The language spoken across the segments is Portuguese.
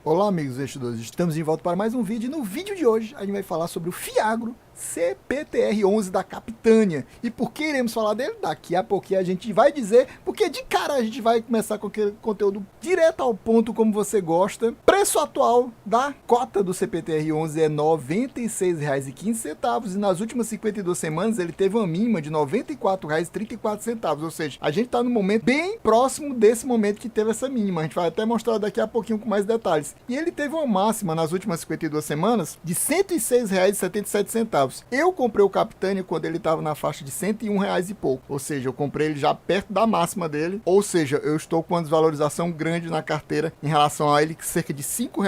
Olá amigos investidores, estamos de volta para mais um vídeo e no vídeo de hoje a gente vai falar sobre o Fiagro CPTR11 da Capitânia. E por que iremos falar dele? Daqui a pouquinho a gente vai dizer, porque de cara a gente vai começar com aquele conteúdo direto ao ponto como você gosta. Preço atual da cota do CPTR11 é R$ 96,15 e nas últimas 52 semanas ele teve uma mínima de R$ 94,34, ou seja, a gente está no momento bem próximo desse momento que teve essa mínima. A gente vai até mostrar daqui a pouquinho com mais detalhes. E ele teve uma máxima nas últimas 52 semanas de R$ 106,77. Eu comprei o Capitânia quando ele estava na faixa de R$ 101 e pouco, ou seja, eu comprei ele já perto da máxima dele, ou seja, eu estou com uma desvalorização grande na carteira em relação a ele, cerca de R$ 5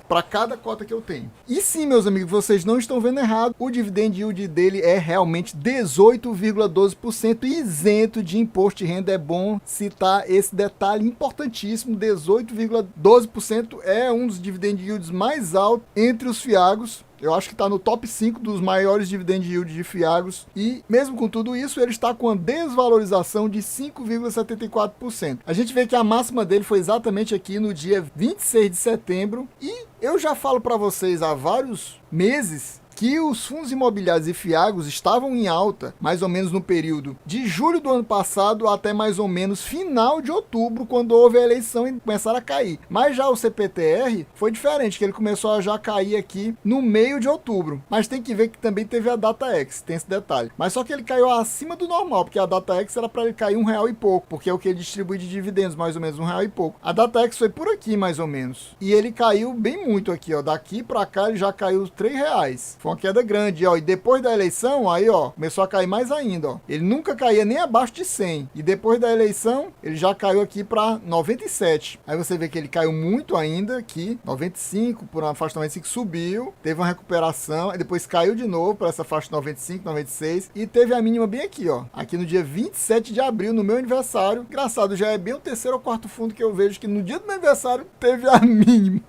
para cada cota que eu tenho. E sim, meus amigos, vocês não estão vendo errado, o dividend yield dele é realmente 18,12% isento de imposto de renda. É bom citar esse detalhe importantíssimo, 18,12% é um dos dividend yields mais altos entre os fiagros. Eu acho que está no top 5 dos maiores dividend yield de fiagros. E mesmo com tudo isso, ele está com uma desvalorização de 5,74%. A gente vê que a máxima dele foi exatamente aqui no dia 26 de setembro. E eu já falo para vocês há vários meses que os fundos imobiliários e fiagros estavam em alta, mais ou menos no período de julho do ano passado até mais ou menos final de outubro, quando houve a eleição e começaram a cair. Mas já o CPTR foi diferente, que ele começou a já cair aqui no meio de outubro. Mas tem que ver que também teve a DataX, tem esse detalhe. Mas só que ele caiu acima do normal, porque a DataX era para ele cair R$1 e pouco, porque é o que ele distribui de dividendos, mais ou menos R$1 e pouco. A DataX foi por aqui, mais ou menos. E ele caiu bem muito aqui, ó. Daqui para cá ele já caiu R$3. Foi uma queda grande, ó, e depois da eleição, aí, ó, começou a cair mais ainda, ó. Ele nunca caía nem abaixo de 100, e depois da eleição, ele já caiu aqui para 97. Aí você vê que ele caiu muito ainda aqui, 95, por uma faixa de 95, subiu, teve uma recuperação, aí depois caiu de novo para essa faixa de 95, 96, e teve a mínima bem aqui, ó, aqui no dia 27 de abril, no meu aniversário. Engraçado, já é bem o terceiro ou quarto fundo que eu vejo que no dia do meu aniversário teve a mínima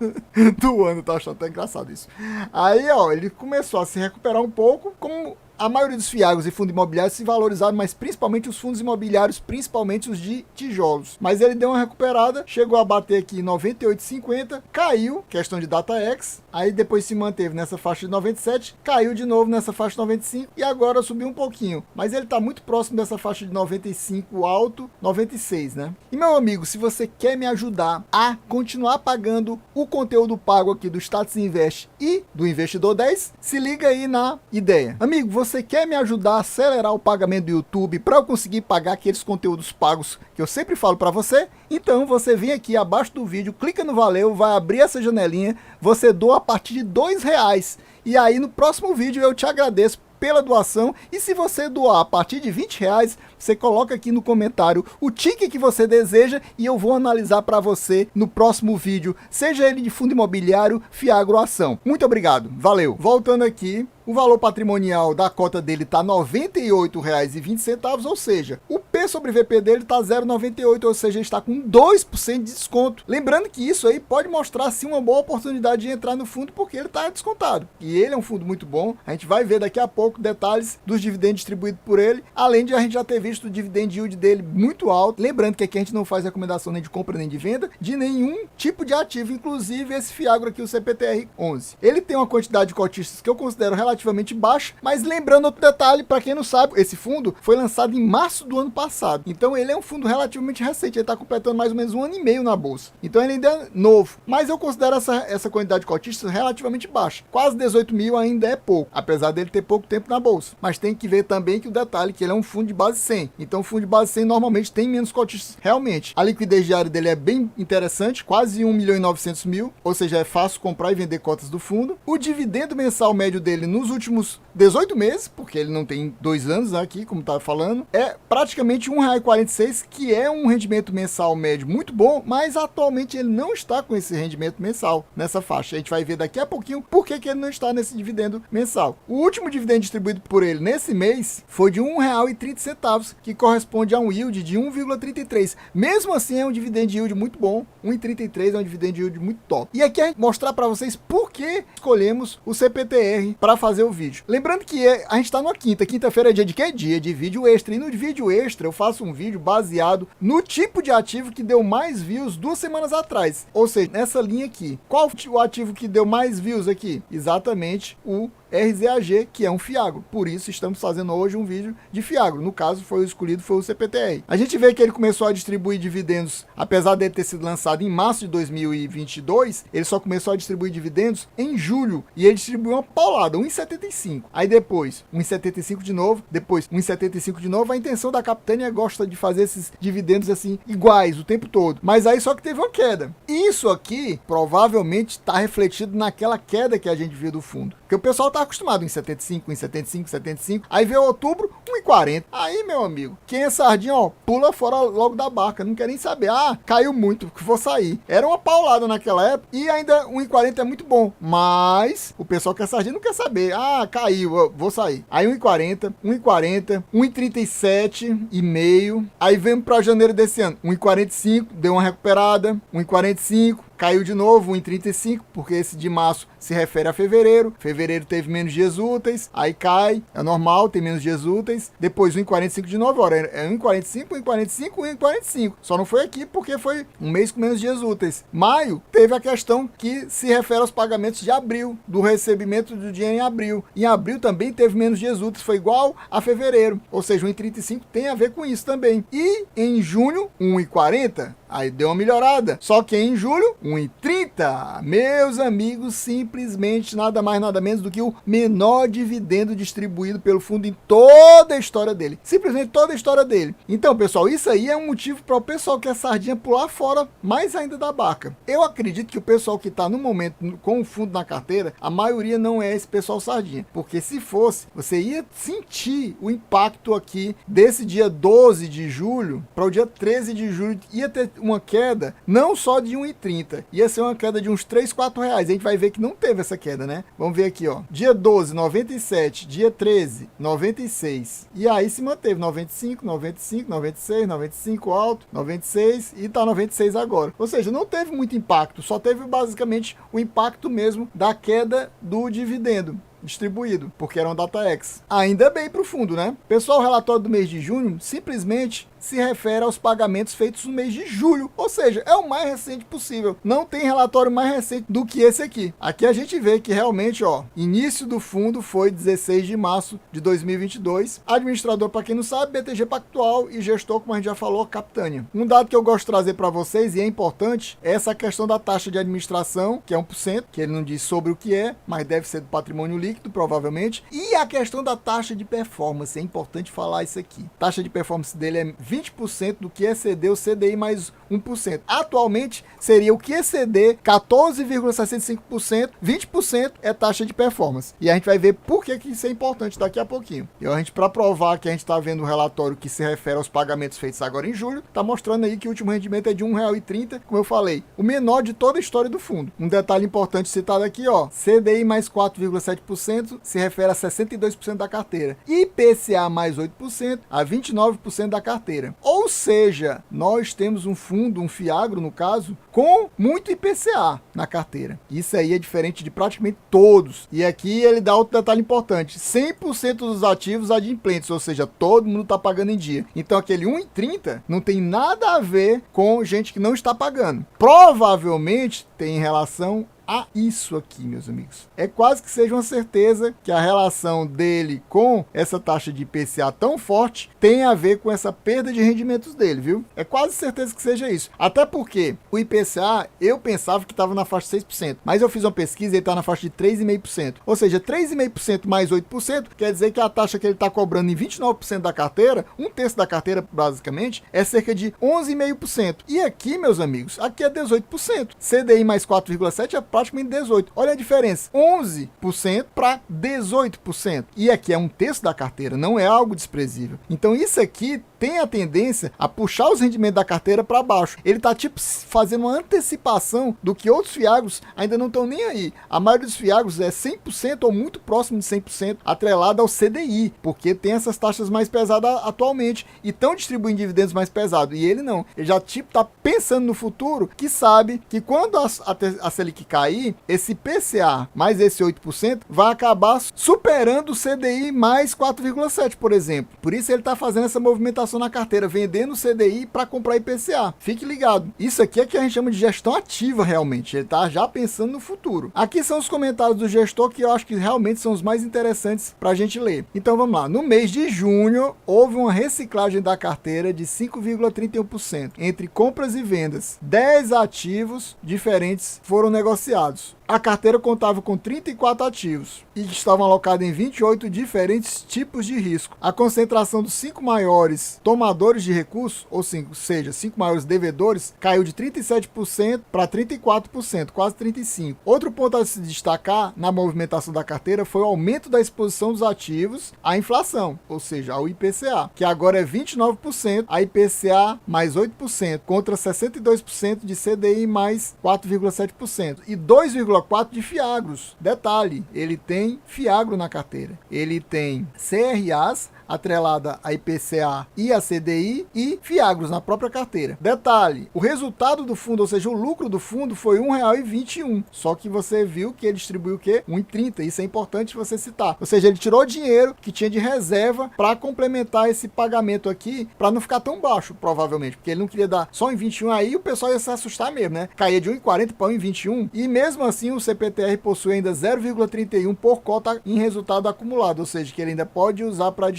do ano, tá achando até engraçado isso. Aí, ó, ele começou a se recuperar um pouco, como a maioria dos fiagros e fundos imobiliários se valorizaram, mas principalmente os fundos imobiliários, principalmente os de tijolos. Mas ele deu uma recuperada, chegou a bater aqui em 98,50, caiu, questão de DataX, aí depois se manteve nessa faixa de 97, caiu de novo nessa faixa de 95 e agora subiu um pouquinho. Mas ele está muito próximo dessa faixa de 95 alto, 96, né? E meu amigo, se você quer me ajudar a continuar pagando o conteúdo pago aqui do Status Invest e do Investidor 10, se liga aí na ideia. Amigo, você quer me ajudar a acelerar o pagamento do YouTube para eu conseguir pagar aqueles conteúdos pagos que eu sempre falo para você? Então você vem aqui abaixo do vídeo, clica no valeu, vai abrir essa janelinha, você doa a partir de R$2 e aí no próximo vídeo eu te agradeço pela doação. E se você doar a partir de R$20, você coloca aqui no comentário o ticket que você deseja e eu vou analisar para você no próximo vídeo, seja ele de fundo imobiliário, fiagro ou ação. Muito obrigado, valeu. Voltando aqui, o valor patrimonial da cota dele está R$ 98,20, ou seja, o P sobre VP dele está 0,98, ou seja, ele está com 2% de desconto. Lembrando que isso aí pode mostrar sim uma boa oportunidade de entrar no fundo, porque ele está descontado. E ele é um fundo muito bom, a gente vai ver daqui a pouco detalhes dos dividendos distribuídos por ele, além de a gente já ter visto o dividend yield dele muito alto. Lembrando que aqui a gente não faz recomendação nem de compra nem de venda de nenhum tipo de ativo, inclusive esse fiagro aqui, o CPTR11. Ele tem uma quantidade de cotistas que eu considero relativamente baixa, mas lembrando outro detalhe, para quem não sabe, esse fundo foi lançado em março do ano passado, então ele é um fundo relativamente recente, ele está completando mais ou menos 1 ano e meio na bolsa, então ele ainda é novo, mas eu considero essa quantidade de cotistas relativamente baixa, quase 18 mil ainda é pouco, apesar dele ter pouco tempo na bolsa, mas tem que ver também que o detalhe que ele é um fundo de base 100, então o fundo de base 100 normalmente tem menos cotistas realmente. A liquidez diária dele é bem interessante, quase 1.900.000, ou seja, é fácil comprar e vender cotas do fundo. O dividendo mensal médio dele nos últimos 18 meses, porque ele não tem 2 anos aqui, como estava falando, é praticamente R$1,46, que é um rendimento mensal médio muito bom, mas atualmente ele não está com esse rendimento mensal nessa faixa. A gente vai ver daqui a pouquinho por que ele não está nesse dividendo mensal. O último dividendo distribuído por ele nesse mês foi de R$1,30, que corresponde a um yield de 1,33. Mesmo assim é um dividend yield muito bom, 1,33 é um dividend yield muito top. E aqui a gente mostrar para vocês por que escolhemos o CPTR para fazer fazer o vídeo. Lembrando que a gente tá numa quinta-feira é dia de quê? Dia de vídeo extra, e no vídeo extra eu faço um vídeo baseado no tipo de ativo que deu mais views 2 semanas atrás, ou seja, nessa linha aqui. Qual o ativo que deu mais views aqui? Exatamente o RZAG, que é um Fiagro. Por isso estamos fazendo hoje um vídeo de Fiagro. No caso, foi o escolhido, foi o CPTR. A gente vê que ele começou a distribuir dividendos, apesar de ter sido lançado em março de 2022, ele só começou a distribuir dividendos em julho, e ele distribuiu uma paulada, 1,75. Aí depois, 1,75 de novo, depois 1,75 de novo. A intenção da Capitânia gosta de fazer esses dividendos assim, iguais o tempo todo. Mas aí só que teve uma queda. Isso aqui, provavelmente, está refletido naquela queda que a gente viu do fundo. Porque o pessoal tá acostumado em 75, em 75, 75. Aí veio outubro, 1,40. Aí, meu amigo, quem é sardinha, ó, pula fora logo da barca. Não quer nem saber. Ah, caiu muito, porque vou sair. Era uma paulada naquela época. E ainda 1,40 é muito bom. Mas o pessoal que é sardinha não quer saber. Ah, caiu, eu vou sair. Aí 1,40, 1,40, 1,37,5. Aí vem pra janeiro desse ano. 1,45, deu uma recuperada. 1,45. Caiu de novo, 1,35, porque esse de março se refere a fevereiro. Fevereiro teve menos dias úteis, aí cai, é normal, tem menos dias úteis. Depois 1,45 de novo, ora, é 1,45, 1,45, 1,45. Só não foi aqui porque foi um mês com menos dias úteis. Maio teve a questão que se refere aos pagamentos de abril, do recebimento do dinheiro em abril. Em abril também teve menos dias úteis, foi igual a fevereiro. Ou seja, 1,35 tem a ver com isso também. E em junho, 1,40. Aí deu uma melhorada. Só que em julho, 1,30. Meus amigos, simplesmente nada mais, nada menos do que o menor dividendo distribuído pelo fundo em toda a história dele. Simplesmente toda a história dele. Então, pessoal, isso aí é um motivo para o pessoal que é sardinha pular fora mais ainda da barca. Eu acredito que o pessoal que está no momento com o fundo na carteira, a maioria não é esse pessoal sardinha. Porque se fosse, você ia sentir o impacto aqui desse dia 12 de julho para o dia 13 de julho. Ia ter uma queda não só de 1,30, ia ser uma queda de uns 3, 4 reais. A gente vai ver que não teve essa queda, né? Vamos ver aqui, ó. Dia 12, 97. Dia 13, 96. E aí se manteve 95, 95, 96, 95 alto, 96 e tá 96 agora. Ou seja, não teve muito impacto, só teve basicamente o impacto mesmo da queda do dividendo distribuído, porque era um DataX. Ainda bem para o fundo, né? Pessoal, o relatório do mês de junho simplesmente se refere aos pagamentos feitos no mês de julho, ou seja, é o mais recente possível. Não tem relatório mais recente do que esse aqui. Aqui a gente vê que realmente, ó, início do fundo foi 16 de março de 2022. Administrador, para quem não sabe, BTG Pactual, e gestor, como a gente já falou, Capitânia. Um dado que eu gosto de trazer para vocês, e é importante, é essa questão da taxa de administração, que é 1%, que ele não diz sobre o que é, mas deve ser do patrimônio líquido, provavelmente. E a questão da taxa de performance, é importante falar isso aqui. A taxa de performance dele é 20% do que exceder o CDI mais 1%. Atualmente, seria o que exceder 14,65%, 20% é taxa de performance. E a gente vai ver por que isso é importante daqui a pouquinho. E a gente, para provar que a gente está vendo o relatório que se refere aos pagamentos feitos agora em julho, está mostrando aí que o último rendimento é de R$ 1,30, como eu falei, o menor de toda a história do fundo. Um detalhe importante citado aqui, ó, CDI mais 4,7% se refere a 62% da carteira. IPCA mais 8% a 29% da carteira. Ou seja, nós temos um fundo, um Fiagro no caso, com muito IPCA na carteira. Isso aí é diferente de praticamente todos. E aqui ele dá outro detalhe importante: 100% dos ativos adimplentes, ou seja, todo mundo está pagando em dia. Então aquele 1,30 não tem nada a ver com gente que não está pagando. Provavelmente tem relação a isso aqui, meus amigos. É quase que seja uma certeza que a relação dele com essa taxa de IPCA tão forte tem a ver com essa perda de rendimentos dele, viu? É quase certeza que seja isso. Até porque o IPCA, eu pensava que estava na faixa de 6%, mas eu fiz uma pesquisa e ele está na faixa de 3,5%. Ou seja, 3,5% mais 8% quer dizer que a taxa que ele está cobrando em 29% da carteira, um terço da carteira basicamente, é cerca de 11,5%. E aqui, meus amigos, aqui é 18%. CDI mais 4,7% é praticamente 18%. Olha a diferença, 11% para 18%. E aqui é um terço da carteira, não é algo desprezível. Então isso aqui tem a tendência a puxar os rendimentos da carteira para baixo. Ele está tipo fazendo uma antecipação do que outros fiagros ainda não estão nem aí. A maioria dos fiagros é 100% ou muito próximo de 100% atrelado ao CDI, porque tem essas taxas mais pesadas atualmente e estão distribuindo dividendos mais pesados. E ele não. Ele já tipo está pensando no futuro, que sabe que quando a Selic cair, esse PCA mais esse 8% vai acabar superando o CDI mais 4,7%, por exemplo. Por isso ele está fazendo essa movimentação na carteira, vendendo o CDI para comprar IPCA. Fique ligado. Isso aqui é que a gente chama de gestão ativa realmente. Ele está já pensando no futuro. Aqui são os comentários do gestor que eu acho que realmente são os mais interessantes para a gente ler. Então vamos lá. No mês de junho, houve uma reciclagem da carteira de 5,31% entre compras e vendas. 10 ativos diferentes foram negociados. A carteira contava com 34 ativos e estavam alocados em 28 diferentes tipos de risco. A concentração dos 5 maiores tomadores de recursos, ou seja, 5 maiores devedores, caiu de 37% para 34%, quase 35%. Outro ponto a se destacar na movimentação da carteira foi o aumento da exposição dos ativos à inflação, ou seja, ao IPCA, que agora é 29%, a IPCA mais 8%, contra 62% de CDI mais 4,7% e 2,4% de fiagros. Detalhe, ele tem fiagro na carteira. Ele tem CRAs atrelada a IPCA e a CDI e fiagros na própria carteira. Detalhe, o resultado do fundo, ou seja, o lucro do fundo foi R$ 1,21. Só que você viu que ele distribuiu o quê? R$ 1,30. Isso é importante você citar. Ou seja, ele tirou dinheiro que tinha de reserva para complementar esse pagamento aqui, para não ficar tão baixo, provavelmente, porque ele não queria dar só em 21, aí o pessoal ia se assustar mesmo, né? Caía de 1,40 para 1,21 e mesmo assim o CPTR possui ainda 0,31 por cota em resultado acumulado, ou seja, que ele ainda pode usar para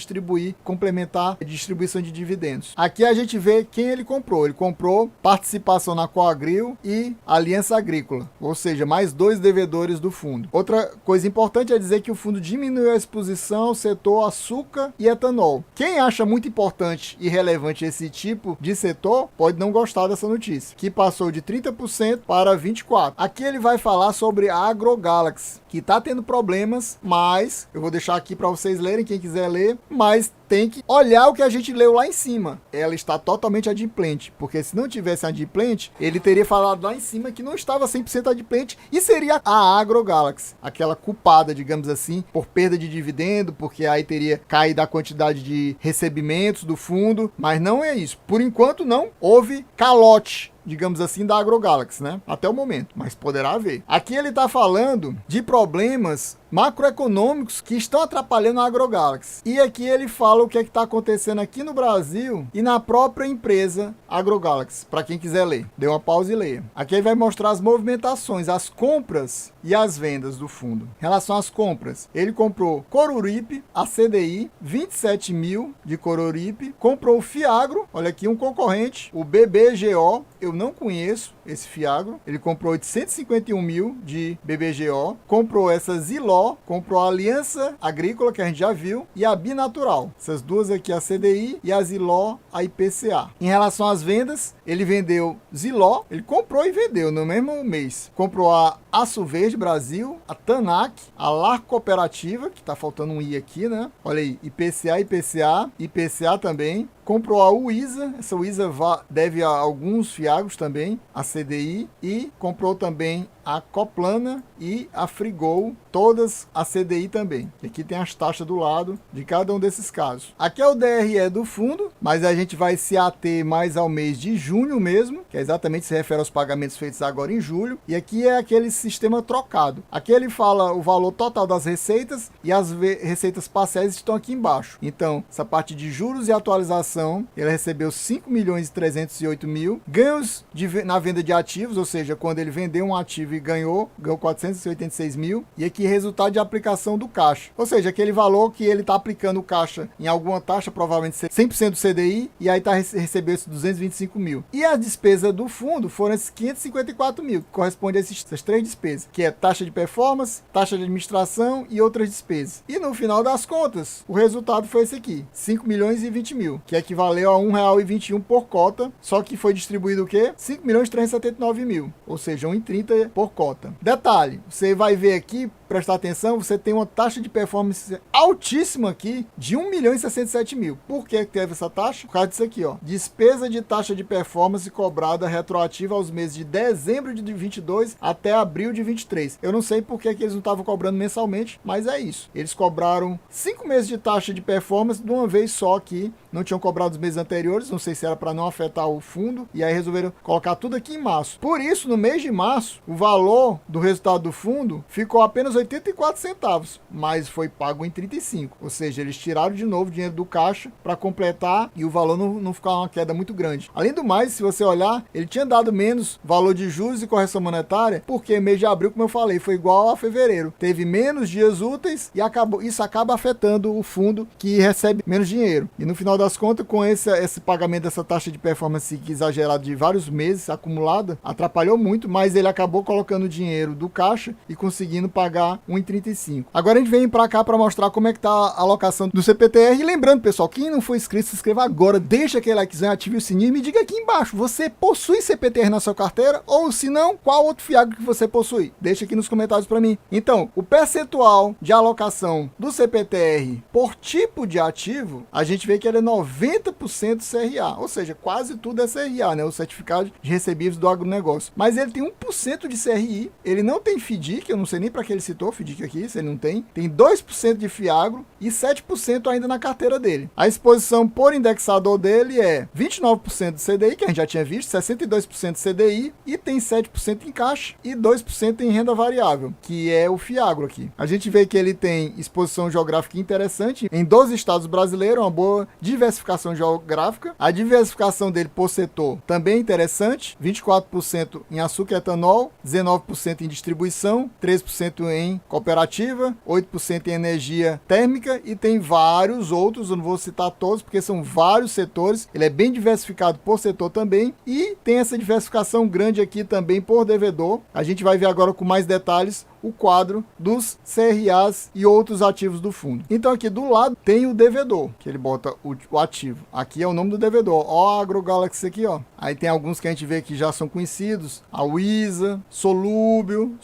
complementar a distribuição de dividendos. Aqui a gente vê quem ele comprou. Ele comprou participação na Coagril e Aliança Agrícola, ou seja, mais 2 devedores do fundo. Outra coisa importante é dizer que o fundo diminuiu a exposição ao setor açúcar e etanol. Quem acha muito importante e relevante esse tipo de setor pode não gostar dessa notícia, que passou de 30% para 24%. Aqui ele vai falar sobre a AgroGalaxy, que está tendo problemas, mas eu vou deixar aqui para vocês lerem, quem quiser ler, mas tem que olhar o que a gente leu lá em cima. Ela está totalmente adimplente, porque se não tivesse adimplente, ele teria falado lá em cima que não estava 100% adimplente e seria a AgroGalaxy, aquela culpada, digamos assim, por perda de dividendo, porque aí teria caído a quantidade de recebimentos do fundo, mas não é isso. Por enquanto não houve calote, digamos assim, da AgroGalaxy, né? Até o momento, mas poderá haver. Aqui ele está falando de problemas macroeconômicos que estão atrapalhando a AgroGalaxy. E aqui ele fala o que é que está acontecendo aqui no Brasil e na própria empresa AgroGalaxy, para quem quiser ler. Dê uma pausa e leia. Aqui ele vai mostrar as movimentações, as compras e as vendas do fundo. Em relação às compras, ele comprou Coruripe, a CDI, 27 mil de Coruripe, comprou o Fiagro, olha aqui um concorrente, o BBGO, eu não conheço esse Fiagro, ele comprou 851 mil de BBGO, comprou essa Ziló, comprou a Aliança Agrícola, que a gente já viu, e a Binatural. Essas duas aqui, a CDI e a Ziló, a IPCA. Em relação às vendas, ele vendeu Ziló, ele comprou e vendeu no mesmo mês. Comprou a Aço Verde Brasil, a Tanac, a Lar Cooperativa, que tá faltando um I aqui, né? Olha aí, IPCA, IPCA também. Comprou a Uisa, essa Uisa deve a alguns fiagros também, a CDI, e comprou também a Coplana e a Frigol, todas a CDI também. Aqui tem as taxas do lado de cada um desses casos. Aqui é o DRE do fundo, mas a gente vai se ater mais ao mês de junho mesmo, que é exatamente se refere aos pagamentos feitos agora em julho, e aqui é aquele sistema trocado. Aqui ele fala o valor total das receitas e as receitas parciais estão aqui embaixo. Então, essa parte de juros e atualização, ele recebeu 5.308.000, ganhos na venda de ativos, ou seja, quando ele vendeu um ativo e ganhou 486 mil, e aqui resultado de aplicação do caixa, ou seja, aquele valor que ele está aplicando o caixa em alguma taxa, provavelmente 100% do CDI, e aí recebeu esses 225 mil. E a despesa do fundo foram esses 554 mil, que corresponde a essas 3 despesas, que é taxa de performance, taxa de administração e outras despesas. E no final das contas, o resultado foi esse aqui, 5.020.000, que equivaleu a R$ 1,21 por cota, só que foi distribuído o quê? 5.379.000, ou seja, R$ 1,30 por cota. Detalhe, você vai ver aqui prestar atenção, você tem uma taxa de performance altíssima aqui de 1.067.000. Por que teve essa taxa? Por causa disso aqui, ó. Despesa de taxa de performance cobrada retroativa aos meses de dezembro de 22 até abril de 23. Eu não sei por que eles não estavam cobrando mensalmente, mas é isso. Eles cobraram 5 meses de taxa de performance de uma vez só aqui. Não tinham cobrado os meses anteriores, não sei se era para não afetar o fundo, e aí resolveram colocar tudo aqui em março. Por isso, no mês de março, o valor do resultado do fundo ficou apenas 84 centavos, mas foi pago em 35. Ou seja, eles tiraram de novo o dinheiro do caixa para completar e o valor não ficou uma queda muito grande. Além do mais, se você olhar, ele tinha dado menos valor de juros e correção monetária, porque mês de abril, como eu falei, foi igual a fevereiro. Teve menos dias úteis e isso acaba afetando o fundo que recebe menos dinheiro. E no final das contas, com esse pagamento dessa taxa de performance exagerada de vários meses acumulada, atrapalhou muito, mas ele acabou colocando o dinheiro do caixa e conseguindo pagar 1,35. Agora a gente vem para cá para mostrar como é que tá a alocação do CPTR. E lembrando, pessoal, quem não for inscrito, se inscreva agora, deixa aquele likezão, ative o sininho e me diga aqui embaixo, você possui CPTR na sua carteira? Ou se não, qual outro fiagro que você possui? Deixa aqui nos comentários para mim. Então, o percentual de alocação do CPTR por tipo de ativo, a gente vê que ele é 90% CRA, ou seja, quase tudo é CRA, né? O certificado de recebíveis do agronegócio. Mas ele tem 1% de CRI, ele não tem FDIC, eu não sei nem para que ele citou FDIC aqui, se ele não tem. Tem 2% de fiagro e 7% ainda na carteira dele. A exposição por indexador dele é 29% de CDI, que a gente já tinha visto, 62% de CDI e tem 7% em caixa e 2% em renda variável, que é o fiagro aqui. A gente vê que ele tem exposição geográfica interessante em 12 estados brasileiros, uma boa diversificação geográfica. A diversificação dele por setor também é interessante, 24% em açúcar e etanol, 19% em distribuição, 13% em cooperativa, 8% em energia térmica e tem vários outros, eu não vou citar todos porque são vários setores, ele é bem diversificado por setor também e tem essa diversificação grande aqui também por devedor. A gente vai ver agora com mais detalhes o quadro dos CRAs e outros ativos do fundo. Então aqui do lado tem o devedor, que ele bota o ativo. Aqui é o nome do devedor, ó, a AgroGalaxy aqui, ó. Aí tem alguns que a gente vê que já são conhecidos, a Wisa, Solúbio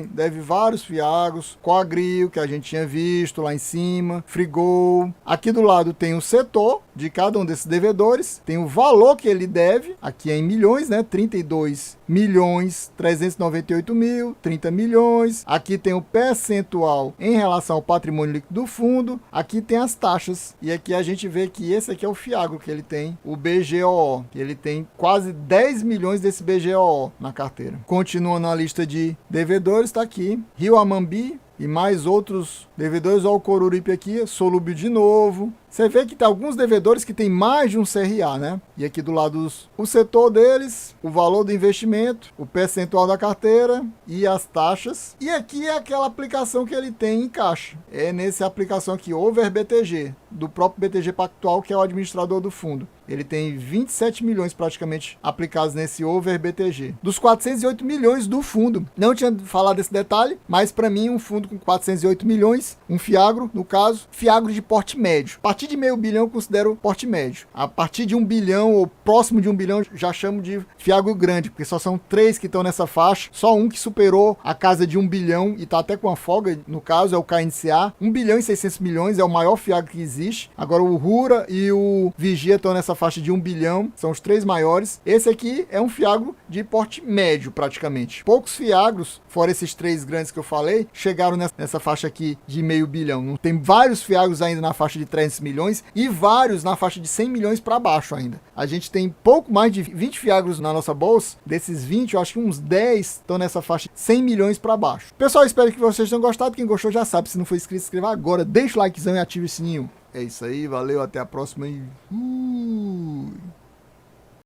deve vários fiagros, Coagrio, que a gente tinha visto lá em cima, Frigol. Aqui do lado tem o setor de cada um desses devedores, tem o valor que ele deve, aqui é em milhões, né? 32.398.000, 30 milhões. Aqui tem o percentual em relação ao patrimônio líquido do fundo. Aqui tem as taxas. E aqui a gente vê que esse aqui é o fiagro que ele tem, o BGOO, que ele tem quase 10 milhões desse BGOO na carteira. Continuando a lista de devedores, está aqui Rio Amambi e mais outros devedores. Olha o Coruripe aqui, Solúbio de novo. Você vê que tem alguns devedores que tem mais de um CRA, né? E aqui do lado o setor deles, o valor do investimento, o percentual da carteira e as taxas. E aqui é aquela aplicação que ele tem em caixa. É nessa aplicação aqui, Over BTG, do próprio BTG Pactual, que é o administrador do fundo. Ele tem 27 milhões praticamente aplicados nesse Over BTG. Dos 408 milhões do fundo. Não tinha falado desse detalhe, mas para mim um fundo com 408 milhões, um fiagro, no caso, fiagro de porte médio. A partir de meio bilhão eu considero porte médio. A partir de 1 bilhão ou próximo de 1 bilhão já chamo de fiagro grande, porque só são 3 que estão nessa faixa. Só um que superou a casa de 1 bilhão e está até com uma folga, no caso é o KNCA. 1 bilhão e 600 milhões é o maior fiagro que existe. Agora o Rura e o Vigia estão nessa faixa de 1 bilhão, são os 3 maiores. Esse aqui é um fiagro de porte médio praticamente. Poucos fiagros, fora esses 3 grandes que eu falei, chegaram nessa faixa aqui de meio bilhão. Não tem vários fiagros ainda na faixa de 300 milhões e vários na faixa de 100 milhões para baixo ainda. A gente tem pouco mais de 20 fiagros na nossa bolsa. Desses 20, eu acho que uns 10 estão nessa faixa de 100 milhões para baixo. Pessoal, espero que vocês tenham gostado. Quem gostou já sabe, se não for inscrito, se inscreva agora. Deixa o likezão e ative o sininho. É isso aí, valeu, até a próxima e...